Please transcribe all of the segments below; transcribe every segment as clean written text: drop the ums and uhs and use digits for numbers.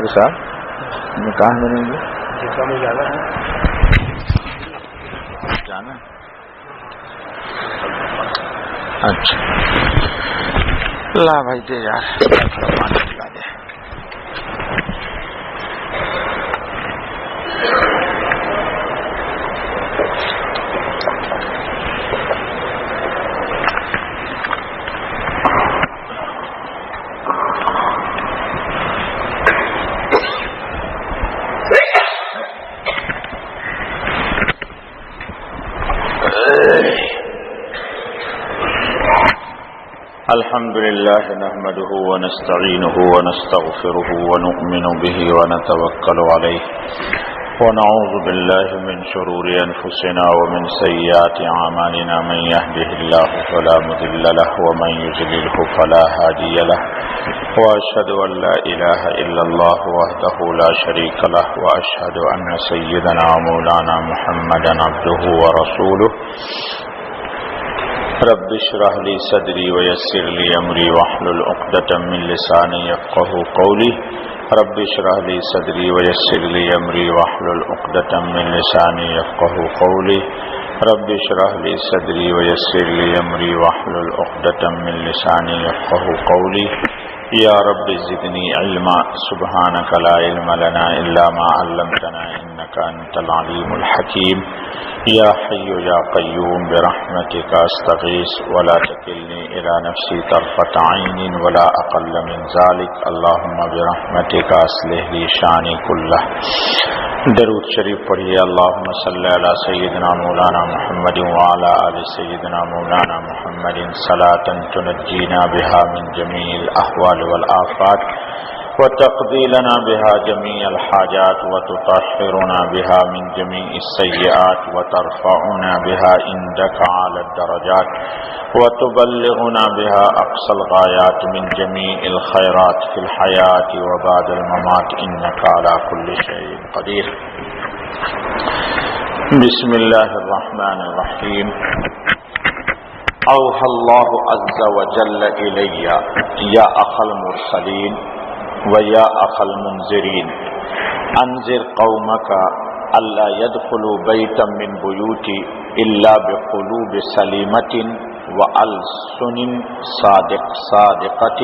ارے صاحب نکاح ملیں گے جتنا میں جانا ہے جانا. اچھا لا بھائی دے یار پانی پلا دے. الحمد لله نحمده ونستعينه ونستغفره ونؤمن به ونتوكل عليه ونعوذ بالله من شرور أنفسنا ومن سيئات أعمالنا من يهده الله فلا مضل له ومن يضلله فلا هادي له وأشهد أن لا إله إلا الله وحده لا شريك له وأشهد أن سيدنا ومولانا محمدا عبده ورسوله. رب اشرح لي صدري ويسر لي امري واحلل عقدة من لساني يفقهوا قولي. رب اشرح لي صدري ويسر لي امري واحلل عقدة من لساني يفقهوا قولي. رب اشرح لي صدري ويسر لي امري واحلل عقدة من لساني يفقهوا قولي. يا رب زدني علما سبحانك لا علم لنا الا ما علمتنا انك انت العليم الحكيم. يا حي يا قيوم برحمتك استغيث ولا تكلني الى نفسي طرفة عين ولا اقل من ذلك. اللهم برحمتك اصلح لي شاني كله. درود شریف پڑھیے. اللهم صل على سيدنا مولانا محمد وعلى آل سيدنا مولانا محمد صلاة تنجينا بها من جميع الأحوال والآفات وتقضي لنا بها جميع الحاجات وتطهرنا بها من جميع السيئات وترفعنا بها عندك على الدرجات وتبلغنا بها أقصى الغايات من جميع الخيرات في الحياة وبعد الممات إنك على كل شيء قدير. بسم الله الرحمن الرحيم. أوحى الله عز وجل إلي يا أخا المرسلين ويا أخا المنذرين أنذر قومك ألا يدخلوا بيتا من بيوتي إلا بقلوب سليمة وألسن صادقة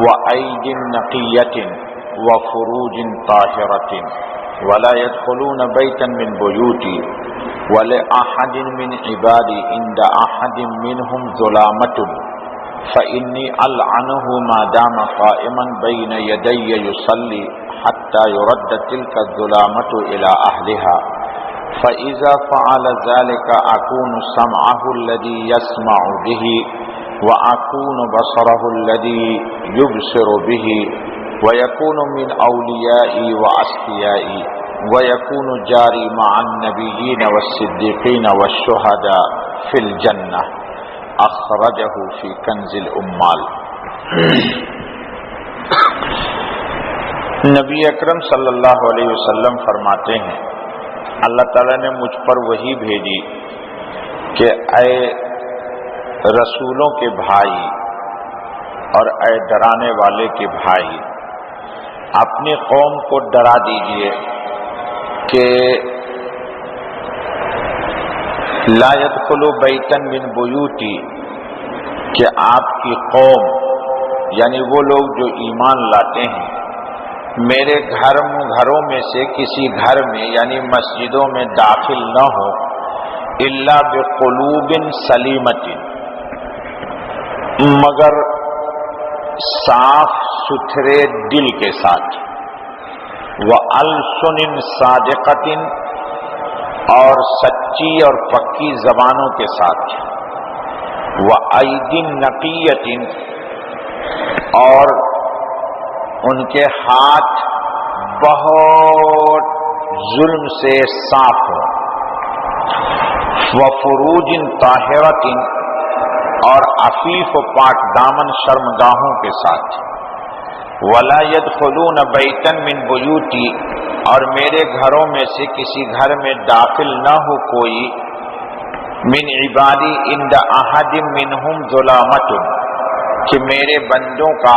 وأيد نقية وفروج طاهرة ولا يدخلون بيتا من بيوتي ولأحد من عبادي عند أحد منهم ظلامة فإني ألعنه ما دام قائما بين يدي يصلي حتى يرد تلك الظلامة إلى أهلها. فإذا فعل ذلك أكون سمعه الذي يسمع به وأكون بصره الذي يبصر به ويكون من أوليائي وأصفيائي ويكون جاري مع النبيين والصديقين والشهداء في الجنة. اخرجہ فی کنز الامال. نبی اکرم صلی اللہ علیہ وسلم فرماتے ہیں اللہ تعالیٰ نے مجھ پر وحی بھیجی کہ اے رسولوں کے بھائی اور اے ڈرانے والے کے بھائی اپنی قوم کو ڈرا دیجئے کہ لا يدخلوا بیتا من بیوتی، کہ آپ کی قوم یعنی وہ لوگ جو ایمان لاتے ہیں میرے گھروں میں سے کسی گھر میں یعنی مسجدوں میں داخل نہ ہو الا بقلوب سلیمۃ، مگر صاف ستھرے دل کے ساتھ، وَأَلْسُنٍ صَادِقَةٍ، اور سچی اور پکی زبانوں کے ساتھ، وَأَيْدٍ نَقِيَّةٍ، اور ان کے ہاتھ بہت ظلم سے صاف ہوں، وَفُرُوجٍ طَاهِرَةٍ، اور عفیف و پاک دامن شرمگاہوں کے ساتھ، وَلَا يَدْخُلُونَ بَيْتًا مِّن بُيُوتِي، اور میرے گھروں میں سے کسی گھر میں داخل نہ ہو کوئی، من عبادی عند احد منہم ظلامۃ، کہ میرے بندوں کا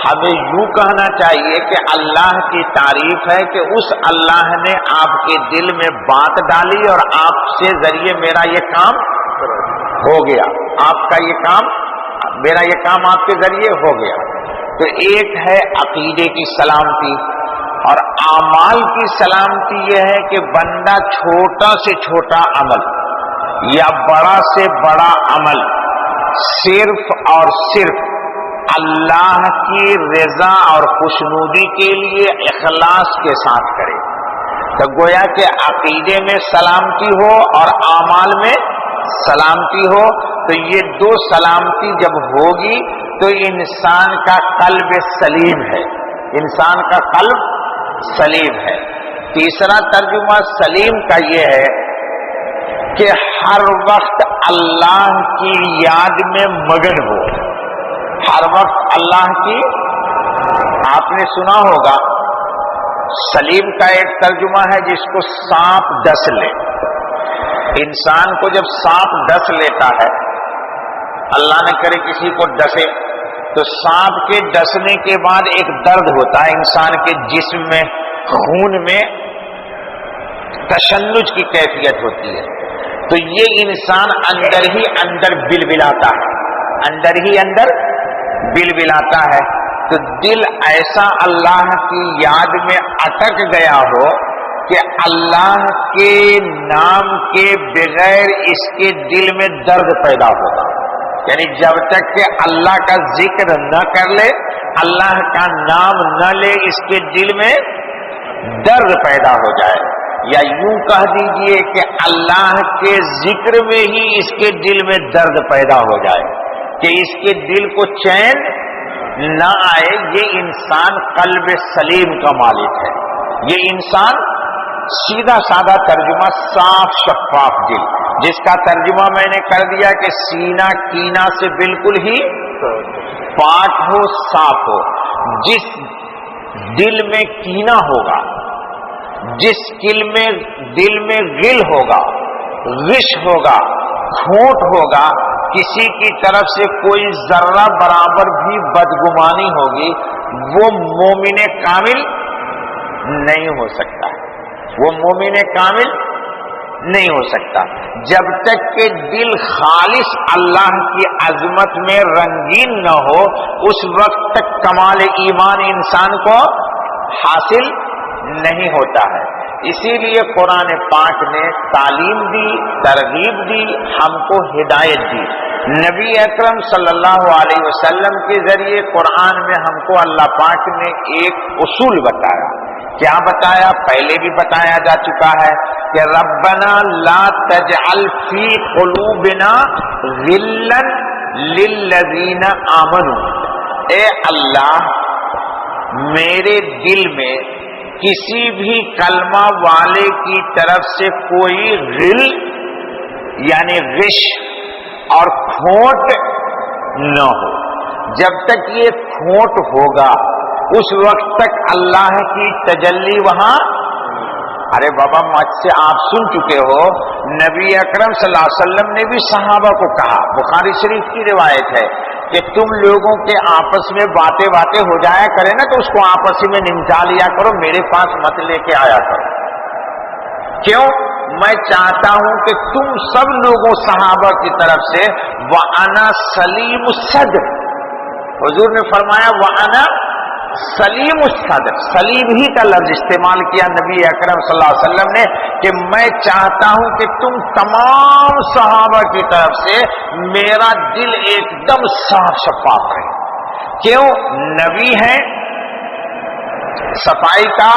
ہمیں یوں کہنا چاہیے کہ اللہ کی تعریف ہے کہ اس اللہ نے آپ کے دل میں بات ڈالی اور آپ سے ذریعے میرا یہ کام ہو گیا، آپ کا یہ کام، میرا یہ کام آپ کے ذریعے ہو گیا۔ تو ایک ہے عقیدے کی سلامتی، اور اعمال کی سلامتی یہ ہے کہ بندہ چھوٹا سے چھوٹا عمل یا بڑا سے بڑا عمل صرف اور صرف اللہ کی رضا اور خوشنودی کے لیے اخلاص کے ساتھ کرے۔ تو گویا کہ عقیدے میں سلامتی ہو اور اعمال میں سلامتی ہو، تو یہ دو سلامتی جب ہوگی تو انسان کا قلب سلیم ہے، انسان کا قلب سلیم ہے۔ تیسرا ترجمہ سلیم کا یہ ہے کہ ہر وقت اللہ کی یاد میں مگن ہو، ہر وقت اللہ کی، آپ نے سنا ہوگا سلیم کا ایک ترجمہ ہے جس کو سانپ ڈس لے۔ انسان کو جب سانپ ڈس لیتا ہے، اللہ نہ کرے کسی کو ڈسے، تو سانپ کے ڈسنے کے بعد ایک درد ہوتا ہے انسان کے جسم میں، خون میں تشنج کی کیفیت ہوتی ہے۔ تو یہ انسان اندر ہی اندر بلبلاتا ہے، اندر ہی اندر بلبلاتا ہے۔ تو دل ایسا اللہ کی یاد میں اٹک گیا ہو کہ اللہ کے نام کے بغیر اس کے دل میں درد پیدا ہوگا، یعنی جب تک کہ اللہ کا ذکر نہ کر لے، اللہ کا نام نہ لے، اس کے دل میں درد پیدا ہو جائے، یا یوں کہہ دیجئے کہ اللہ کے ذکر میں ہی اس کے دل میں درد پیدا ہو جائے کہ اس کے دل کو چین نہ آئے۔ یہ انسان قلب سلیم کا مالک ہے، یہ انسان سیدھا سادہ ترجمہ صاف شفاف دل، جس کا ترجمہ میں نے کر دیا کہ سینہ کینہ سے بالکل ہی پاک ہو، صاف ہو۔ جس دل میں کینہ ہوگا، جس دل میں غل ہوگا، غش ہوگا، کھوٹ ہوگا، کسی کی طرف سے کوئی ذرہ برابر بھی بدگمانی ہوگی، وہ مومن کامل نہیں ہو سکتا، وہ مومن کامل نہیں ہو سکتا۔ جب تک کہ دل خالص اللہ کی عظمت میں رنگین نہ ہو، اس وقت تک کمال ایمان انسان کو حاصل نہیں ہوتا ہے۔ اسی لیے قرآن پاک نے تعلیم دی، ترغیب دی، ہم کو ہدایت دی۔ نبی اکرم صلی اللہ علیہ وسلم کے ذریعے قرآن میں ہم کو اللہ پاک نے ایک اصول بتایا۔ کیا بتایا؟ پہلے بھی بتایا جا چکا ہے کہ ربنا لا تجعل فی قلوبنا غلا للذین آمنوا، اے اللہ میرے دل میں کسی بھی کلمہ والے کی طرف سے کوئی غل یعنی غش اور کھوٹ نہ ہو۔ جب تک یہ کھوٹ ہوگا اس وقت تک اللہ کی تجلی وہاں۔ ارے بابا مجھ سے آپ سن چکے ہو، نبی اکرم صلی اللہ علیہ وسلم نے بھی صحابہ کو کہا، بخاری شریف کی روایت ہے کہ تم لوگوں کے آپس میں باتیں ہو جایا کرے نا، تو اس کو آپس میں نمٹا لیا کرو، میرے پاس مت لے کے آیا کرو۔ کیوں؟ میں چاہتا ہوں کہ تم سب لوگوں صحابہ کی طرف سے وَأَنَا سَلِيمُ الصَّدْرِ، حضور نے فرمایا وَأَنَا سلیم الصدر، سلیم ہی کا لفظ استعمال کیا نبی اکرم صلی اللہ علیہ وسلم نے کہ میں چاہتا ہوں کہ تم تمام صحابہ کی طرف سے میرا دل ایک دم صاف شفاف رہے۔ کیوں؟ نبی ہے، صفائی کا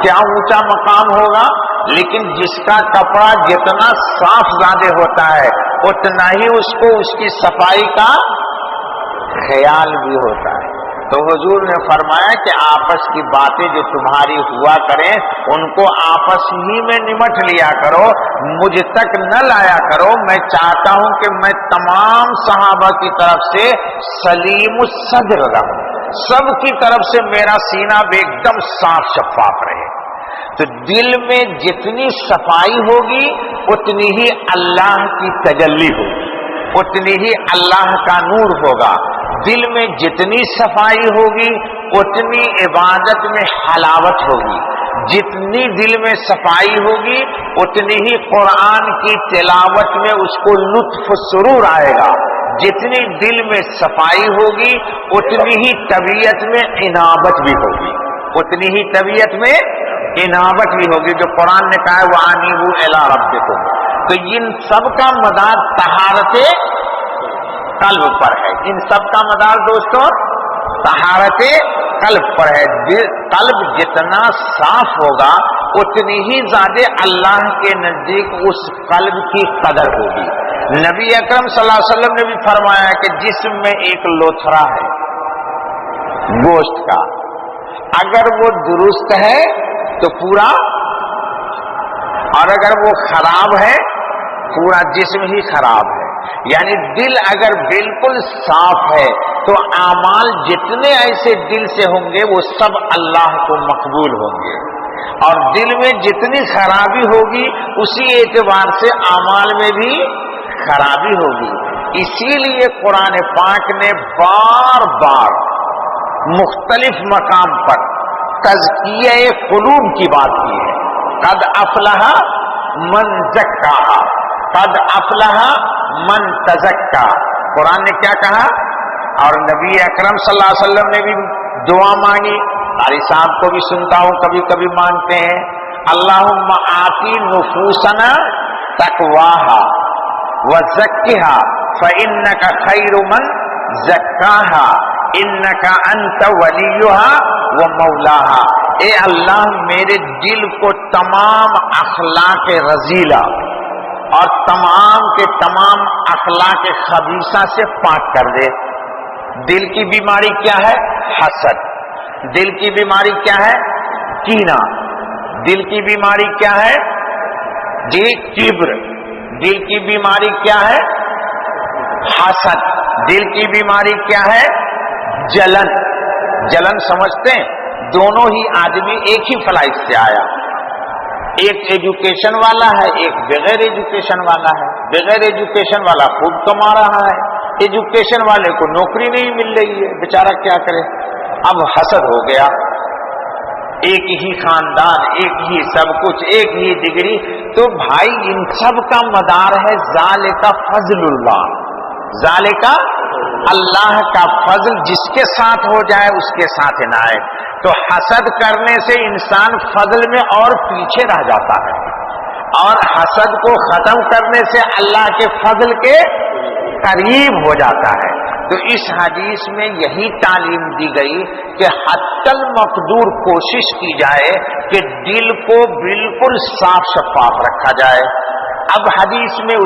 کیا اونچا مقام ہوگا، لیکن جس کا کپڑا جتنا صاف زیادہ ہوتا ہے اتنا ہی اس کو اس کی صفائی کا خیال بھی ہوتا ہے۔ تو حضور نے فرمایا کہ آپس کی باتیں جو تمہاری ہوا کریں ان کو آپس ہی میں نمٹ لیا کرو، مجھ تک نہ لایا کرو۔ میں چاہتا ہوں کہ میں تمام صحابہ کی طرف سے سلیم الصدر رہوں، سب کی طرف سے میرا سینہ بھی ایک دم صاف شفاف رہے۔ تو دل میں جتنی صفائی ہوگی اتنی ہی اللہ کی تجلی ہوگی، اتنی ہی اللہ کا نور ہوگا۔ دل میں جتنی صفائی ہوگی اتنی عبادت میں حلاوت ہوگی، جتنی دل میں صفائی ہوگی اتنی ہی قرآن کی تلاوت میں اس کو لطف سرور آئے گا، جتنی دل میں صفائی ہوگی اتنی ہی طبیعت میں انابت بھی ہوگی، اتنی ہی طبیعت میں انابت بھی ہوگی، جو قرآن نے کہا ہے وَأَنِيبُوا إِلَىٰ رَبِّكُمْ۔ تو ان سب کا مدار طہارت قلب پر ہے، ان سب کا مدار دوستوں طہارت قلب پر ہے۔ قلب جتنا صاف ہوگا اتنی ہی زیادہ اللہ کے نزدیک اس قلب کی قدر ہوگی۔ نبی اکرم صلی اللہ علیہ وسلم نے بھی فرمایا کہ جسم میں ایک لوتھڑا ہے گوشت کا، اگر وہ درست ہے تو پورا، اور اگر وہ خراب ہے پورا جسم ہی خراب ہے۔ یعنی دل اگر بالکل صاف ہے تو اعمال جتنے ایسے دل سے ہوں گے وہ سب اللہ کو مقبول ہوں گے، اور دل میں جتنی خرابی ہوگی اسی اعتبار سے اعمال میں بھی خرابی ہوگی۔ اسی لیے قرآن پاک نے بار بار مختلف مقام پر تزکیہ قلوب کی بات کی ہے۔ قد افلح من زکاہا، قد افلح من تزکا، قرآن نے کیا کہا؟ اور نبی اکرم صلی اللہ علیہ وسلم نے بھی دعا مانگی، قاری صاحب کو بھی سنتا ہوں کبھی کبھی مانگتے ہیں، اللہم آتی نفوسنا تقواہا وزکھا فإنک خیر من زکاہا انک انت ولیہا ومولاہا۔ اے اللہ میرے دل کو تمام اخلاق رذیلہ اور تمام کے تمام اخلاق خبیثہ سے پاک کر دے۔ دل کی بیماری کیا ہے؟ حسد۔ دل کی بیماری کیا ہے؟ کینہ۔ دل کی بیماری کیا ہے؟ جی کبر۔ دل کی بیماری کیا ہے؟ حسد۔ دل کی بیماری کیا ہے؟ جلن۔ جلن سمجھتے ہیں؟ دونوں ہی آدمی ایک ہی فلائٹ سے آیا، ایک ایجوکیشن والا ہے ایک بغیر ایجوکیشن والا ہے، بغیر ایجوکیشن والا خوب کما رہا ہے، ایجوکیشن والے کو نوکری نہیں مل رہی ہے، بیچارہ کیا کرے؟ اب حسد ہو گیا، ایک ہی خاندان، ایک ہی سب کچھ، ایک ہی ڈگری، تو بھائی ان سب کا مدار ہے ذالک فضل اللہ، ذالک اللہ کا فضل جس کے ساتھ ہو جائے اس کے ساتھ عنایت۔ تو حسد کرنے سے انسان فضل میں اور پیچھے رہ جاتا ہے، اور حسد کو ختم کرنے سے اللہ کے فضل کے قریب ہو جاتا ہے۔ تو اس حدیث میں یہی تعلیم دی گئی کہ حتی المقدور کوشش کی جائے کہ دل کو بالکل صاف شفاف رکھا جائے۔ اب حدیث میں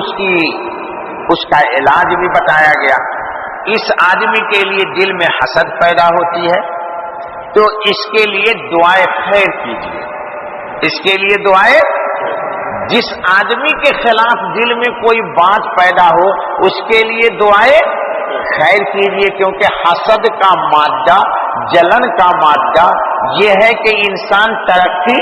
اس کا علاج بھی بتایا گیا۔ اس آدمی کے لیے دل میں حسد پیدا ہوتی ہے تو اس کے لیے دعائے خیر کیجیے، اس کے لیے دعائے، جس آدمی کے خلاف دل میں کوئی بات پیدا ہو اس کے لیے دعائے خیر کیجیے، کیونکہ حسد کا مادہ، جلن کا مادہ یہ ہے کہ انسان ترقی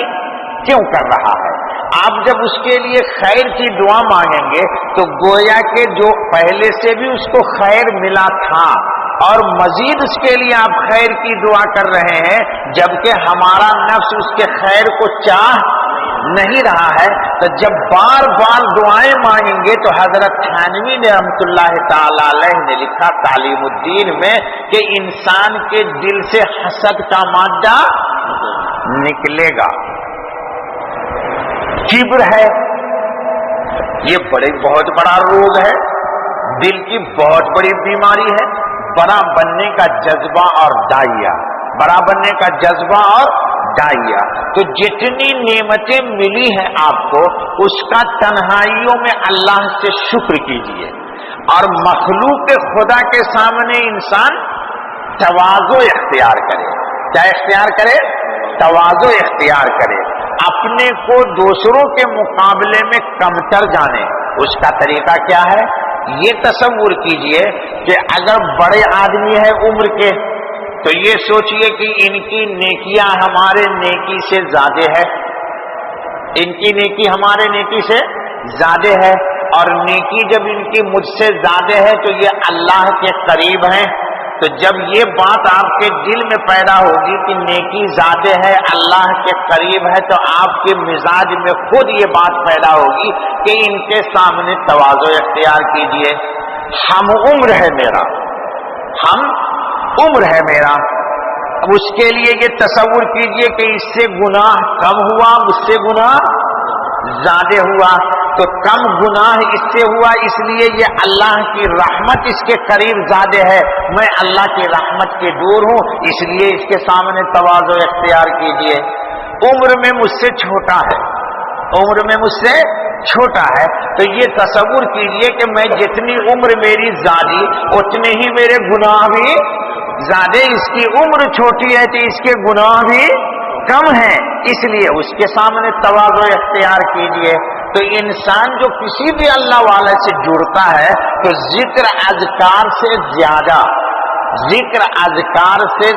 کیوں کر رہا ہے۔ آپ جب اس کے لیے خیر کی دعا مانگیں گے تو گویا کہ جو پہلے سے بھی اس کو خیر ملا تھا اور مزید اس کے لیے آپ خیر کی دعا کر رہے ہیں، جبکہ ہمارا نفس اس کے خیر کو چاہ نہیں رہا ہے۔ تو جب بار بار دعائیں مانگیں گے تو حضرت تھانوی نے رحمۃ اللہ تعالی علیہ نے لکھا تعلیم الدین میں کہ انسان کے دل سے حسد کا مادہ نکلے گا۔ کبر ہے، یہ بہت بڑا روگ ہے، دل کی بہت بڑی بیماری ہے، بڑا بننے کا جذبہ اور داعیہ، بڑا بننے کا جذبہ اور داعیہ۔ تو جتنی نعمتیں ملی ہیں آپ کو اس کا تنہائیوں میں اللہ سے شکر کیجیے، اور مخلوق خدا کے سامنے انسان تواضع اختیار کرے۔ کیا اختیار کرے؟ تواضع اختیار کرے، اپنے کو دوسروں کے مقابلے میں کمتر جانے۔ اس کا طریقہ کیا ہے؟ یہ تصور کیجئے کہ اگر بڑے آدمی ہیں عمر کے تو یہ سوچئے کہ ان کی نیکیاں ہمارے نیکی سے زیادہ ہے، ان کی نیکی ہمارے نیکی سے زیادہ ہے، اور نیکی جب ان کی مجھ سے زیادہ ہے تو یہ اللہ کے قریب ہیں، تو جب یہ بات آپ کے دل میں پیدا ہوگی کہ نیکی زیادہ ہے، اللہ کے قریب ہے، تو آپ کے مزاج میں خود یہ بات پیدا ہوگی کہ ان کے سامنے تواضع اختیار کیجئے۔ ہم عمر ہے میرا، ہم عمر ہے میرا، اب اس کے لیے یہ تصور کیجئے کہ اس سے گناہ کم ہوا، مجھ سے گناہ زیادہ ہوا، تو کم گناہ اس سے ہوا، اس لیے یہ اللہ کی رحمت اس کے قریب زیادہ ہے، میں اللہ کی رحمت کے دور ہوں، اس لیے اس کے سامنے تواضع اختیار کیجئے۔ عمر میں مجھ سے چھوٹا ہے، عمر میں مجھ سے چھوٹا ہے، تو یہ تصور کیجئے کہ میں جتنی عمر میری زیادہ اتنے ہی میرے گناہ بھی زیادہ، اس کی عمر چھوٹی ہے تو اس کے گناہ بھی کم ہیں، اس لیے اس کے سامنے تواضع اختیار کیجئے۔ تو انسان جو کسی بھی اللہ والے سے جڑتا ہے تو ذکر اذکار سے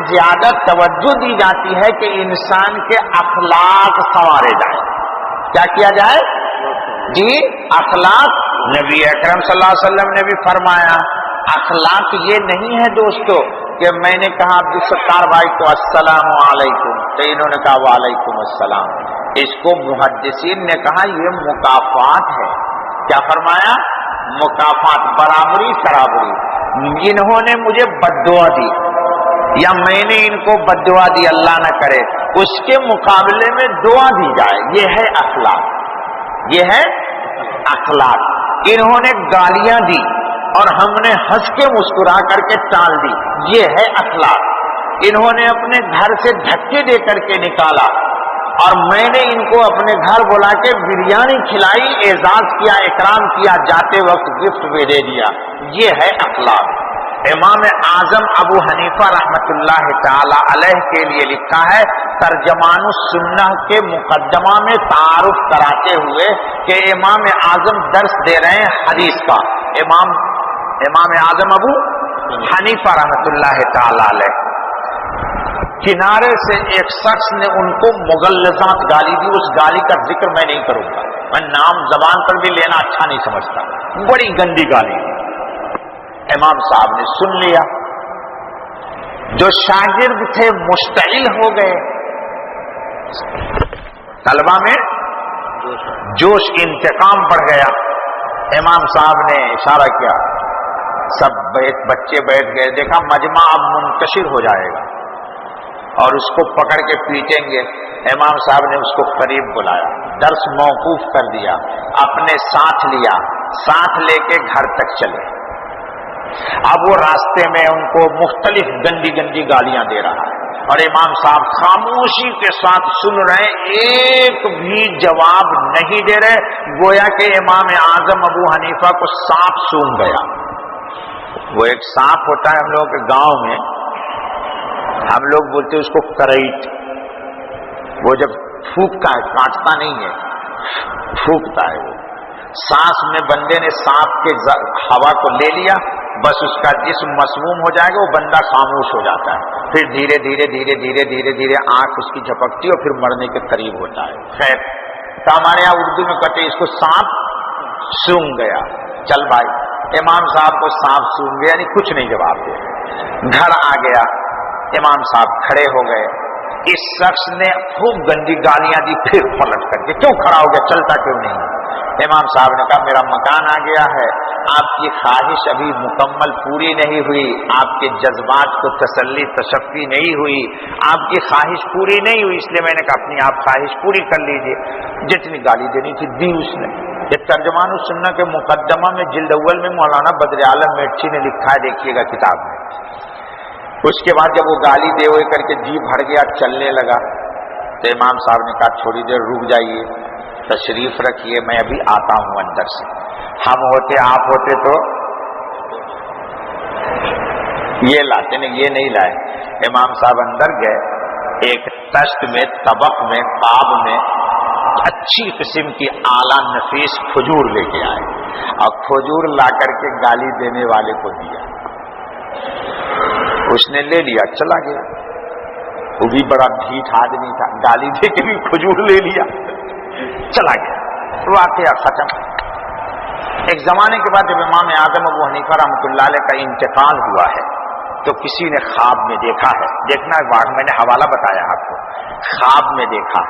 زیادہ توجہ دی جاتی ہے کہ انسان کے اخلاق سنوارے جائیں۔ کیا کیا جائے؟ جی اخلاق۔ نبی اکرم صلی اللہ علیہ وسلم نے بھی فرمایا اخلاق یہ نہیں ہے دوستو کہ میں نے کہا عبدالستار بھائی کو السلام علیکم تو انہوں نے کہا وعلیکم السلام، اس کو محدثین نے کہا یہ مکافات ہے۔ کیا فرمایا؟ مکافات، برابری سرابری۔ انہوں نے مجھے بد دعا دی یا میں نے ان کو بد دعا دی، اللہ نہ کرے، اس کے مقابلے میں دعا دی جائے، یہ ہے اخلاق، یہ ہے اخلاق۔ انہوں نے گالیاں دی اور ہم نے ہنس کے مسکرا کر کے ٹال دی، یہ ہے اخلاق۔ انہوں نے اپنے گھر سے دھکے دے کر کے نکالا اور میں نے ان کو اپنے گھر بلا کے بریانی کھلائی، اعزاز کیا، اکرام کیا، جاتے وقت گفٹ بھی دے دیا، یہ ہے اخلاق۔ امام اعظم ابو حنیفہ رحمۃ اللہ تعالی علیہ کے لیے لکھا ہے ترجمان السنہ کے مقدمہ میں تعارف کراتے ہوئے کہ امام اعظم درس دے رہے ہیں حدیث کا، امام اعظم ابو حنیفہ رحمۃ اللہ تعالی علیہ، کنارے سے ایک شخص نے ان کو مغلظات گالی دی، اس گالی کا ذکر میں نہیں کروں گا، میں نام زبان پر بھی لینا اچھا نہیں سمجھتا، بڑی گندی گالی دی۔ امام صاحب نے سن لیا، جو شاگرد تھے مشتعل ہو گئے، طلبہ میں جوش انتقام بڑھ گیا۔ امام صاحب نے اشارہ کیا، سب بچے بیٹھ گئے، دیکھا مجمع اب منتشر ہو جائے گا اور اس کو پکڑ کے پیٹیں گے۔ امام صاحب نے اس کو قریب بلایا، درس موقوف کر دیا، اپنے ساتھ لیا، ساتھ لے کے گھر تک چلے۔ اب وہ راستے میں ان کو مختلف گندی گندی گالیاں دے رہا ہے اور امام صاحب خاموشی کے ساتھ سن رہے، ایک بھی جواب نہیں دے رہے، گویا کہ امام اعظم ابو حنیفہ کو سانپ سونگ گیا۔ وہ ایک سانپ ہوتا ہے ہم لوگوں کے گاؤں میں، ہم لوگ بولتے ہیں اس کو کریٹ، وہ جب پھونکتا ہے، کاٹتا نہیں ہے، پھونکتا ہے، وہ سانس میں بندے نے سانپ کے ہوا کو لے لیا، بس اس کا جسم مسموم ہو جائے گا، وہ بندہ خاموش ہو جاتا ہے، پھر دھیرے دھیرے دھیرے دھیرے دھیرے دھیرے آنکھ اس کی جھپکتی اور پھر مرنے کے قریب ہوتا ہے۔ خیر تو ہمارے یہاں اردو میں کہتے ہیں اس کو سانپ سونگ گیا۔ چل بھائی، امام صاحب کو سانپ سونگ گیا، یعنی کچھ نہیں جواب دے۔ گھر آ گیا، امام صاحب کھڑے ہو گئے، اس شخص نے خوب گندی گالیاں دی، پھر پلٹ کر کے کیوں کھڑا ہو گیا، چلتا کیوں نہیں؟ امام صاحب نے کہا میرا مکان آ گیا ہے، آپ کی خواہش ابھی مکمل پوری نہیں ہوئی، آپ کے جذبات کو تسلی تشفی نہیں ہوئی، آپ کی خواہش پوری نہیں ہوئی، اس لیے میں نے کہا اپنی آپ خواہش پوری کر لیجئے۔ جتنی گالی دینی تھی دی اس نے۔ یہ ترجمان السنہ کے مقدمہ میں جلد اول میں مولانا بدر عالم میٹھی نے لکھا ہے، دیکھیے گا کتاب میں۔ اس کے بعد جب وہ گالی دے ہوئے کر کے جی بھر گیا، چلنے لگا، تو امام صاحب نے کہا تھوڑی دیر رک جائیے، تشریف رکھیے، میں ابھی آتا ہوں اندر سے۔ ہم ہوتے، آپ ہوتے تو یہ لاتے نہیں، یہ نہیں لائے۔ امام صاحب اندر گئے، ایک تشت میں، طبق میں، قاب میں اچھی قسم کی اعلیٰ نفیس کھجور لے کے آئے اور کھجور لا کر کے گالی دینے والے کو دیا۔ اس نے لے لیا، چلا گیا۔ وہ بھی بڑا ڈھیٹ آدمی تھا، گالی دے کے بھی کھجور لے لیا، چلا گیا۔ واقعہ ختم۔ ایک زمانے کے بعد جب امام اعظم ابو حنیفہ رحمۃ اللہ علیہ کا انتقال ہوا ہے تو کسی نے خواب میں دیکھا ہے، دیکھنا میں نے حوالہ بتایا آپ کو، خواب میں دیکھا،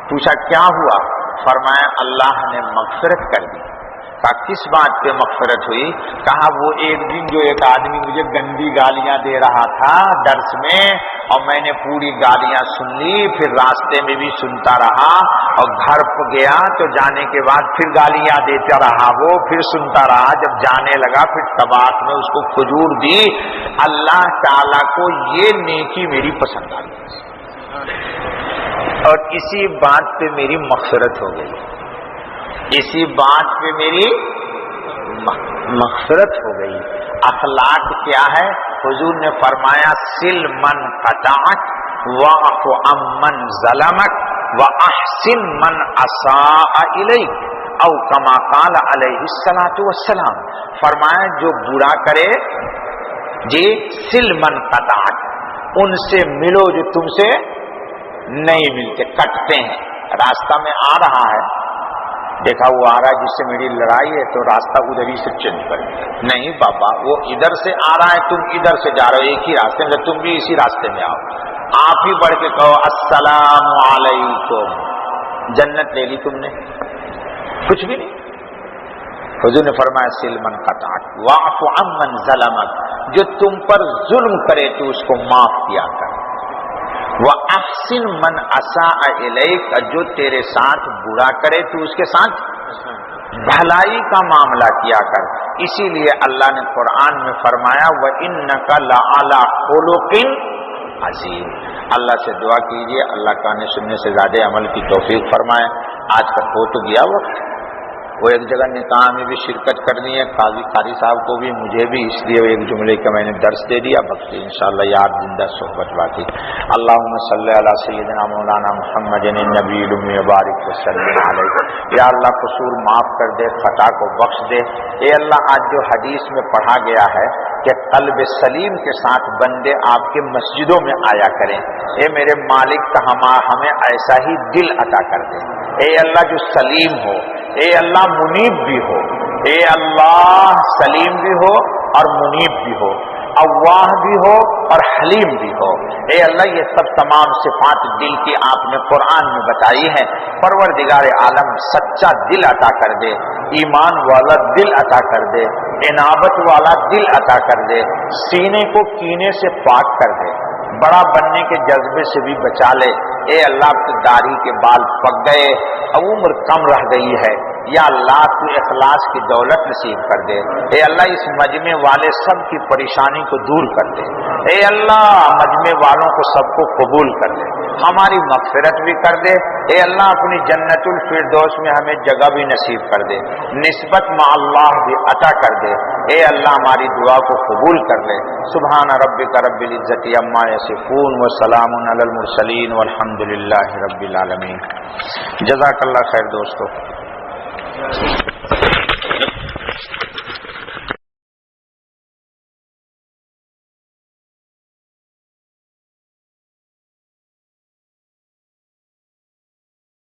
پوچھا کیا ہوا؟ فرمایا اللہ نے مغفرت کر دی۔ کہا کس بات پہ مغفرت ہوئی؟ کہا وہ ایک دن جو ایک آدمی مجھے گندی گالیاں دے رہا تھا درس میں، اور میں نے پوری گالیاں سن لی، پھر راستے میں بھی سنتا رہا، اور گھر پہ گیا تو جانے کے بعد پھر گالیاں دیتا رہا، وہ پھر سنتا رہا، جب جانے لگا پھر طباخ میں اس کو کھجور دی۔ اللہ تعالیٰ کو یہ نیکی میری پسند آ گئی، اور اسی بات پہ میری مغفرت ہو گئی، اسی بات پہ میری مغفرت ہو گئی۔ اخلاق کیا ہے؟ حضور نے فرمایا سل من قطعک واعف عمن ظلمک واحسن من اساء الیک او کما قال علیہ الصلوۃ والسلام۔ فرمایا جو برا کرے، جی سل من قطعک، ان سے ملو جو تم سے نہیں ملتے، کٹتے ہیں۔ راستہ میں آ رہا ہے، دیکھا وہ آ رہا ہے جس سے میری لڑائی ہے تو راستہ ادھر ہی سے چینج کر، نہیں بابا وہ ادھر سے آ رہا ہے، تم ادھر سے جا رہے ہو، ایک ہی راستے میں، تم بھی اسی راستے میں آؤ، آپ ہی بڑھ کے کہو السلام علیکم، جنت لے لی تم نے، کچھ بھی نہیں۔ حضور نے فرمایا سل من قطعک واعف عمن ظلمک، جو تم پر ظلم کرے تو اس کو معاف کیا کر، وَأَحْسِنْ مَنْ أَسَاءَ إِلَيْكَ، جو تیرے ساتھ برا کرے تو اس کے ساتھ بھلائی کا معاملہ کیا کر۔ اسی لیے اللہ نے قرآن میں فرمایا وَإِنَّكَ لَعَلَىٰ خُلُقٍ عَظِيمٍ۔ اللہ سے دعا کیجیے اللہ کہنے سننے سے زیادہ عمل کی توفیق فرمائے۔ آج کا ہو تو گیا وقت، وہ ایک جگہ نکاح میں بھی شرکت کرنی ہے، قاری صاحب کو بھی مجھے بھی، اس لیے ایک جملے کا میں نے درس دے دیا، باقی انشاءاللہ یاد زندہ صحبت باقی۔ اللہم صلی علی سیدنا مولانا محمد النبی الامی وبارک وسلم علیہ۔ یا اللہ قصور معاف کر دے، خطا کو بخش دے۔ اے اللہ آج جو حدیث میں پڑھا گیا ہے کہ قلب سلیم کے ساتھ بندے آپ کے مسجدوں میں آیا کریں، اے میرے مالک کا ہمیں ایسا ہی دل عطا کر دے۔ اے اللہ جو سلیم ہو، اے اللہ منیب بھی ہو، اے اللہ سلیم بھی ہو اور منیب بھی ہو، اواہ بھی ہو اور حلیم بھی ہو۔ اے اللہ یہ سب تمام صفات دل کی آپ نے قرآن میں بتائی ہیں، پروردگار عالم سچا دل عطا کر دے، ایمان والا دل عطا کر دے، انابت والا دل عطا کر دے، سینے کو کینے سے پاک کر دے، بڑا بننے کے جذبے سے بھی بچا لے۔ اے اللہ کی داڑھی کے بال پک گئے، عمر کم رہ گئی ہے، یا اللہ تو اخلاص کی دولت نصیب کر دے۔ اے اللہ اس مجمع والے سب کی پریشانی کو دور کر دے۔ اے اللہ مجمع والوں کو سب کو قبول کر دے، ہماری مغفرت بھی کر دے۔ اے اللہ اپنی جنت الفردوس میں ہمیں جگہ بھی نصیب کر دے، نسبت مع اللہ بھی عطا کر دے۔ اے اللہ ہماری دعا کو قبول کر لے۔ سبحان ربک رب العزت عما یصفون وسلام علی المرسلین والحمد للہ رب العالمین۔ جزاک اللہ خیر دوستو۔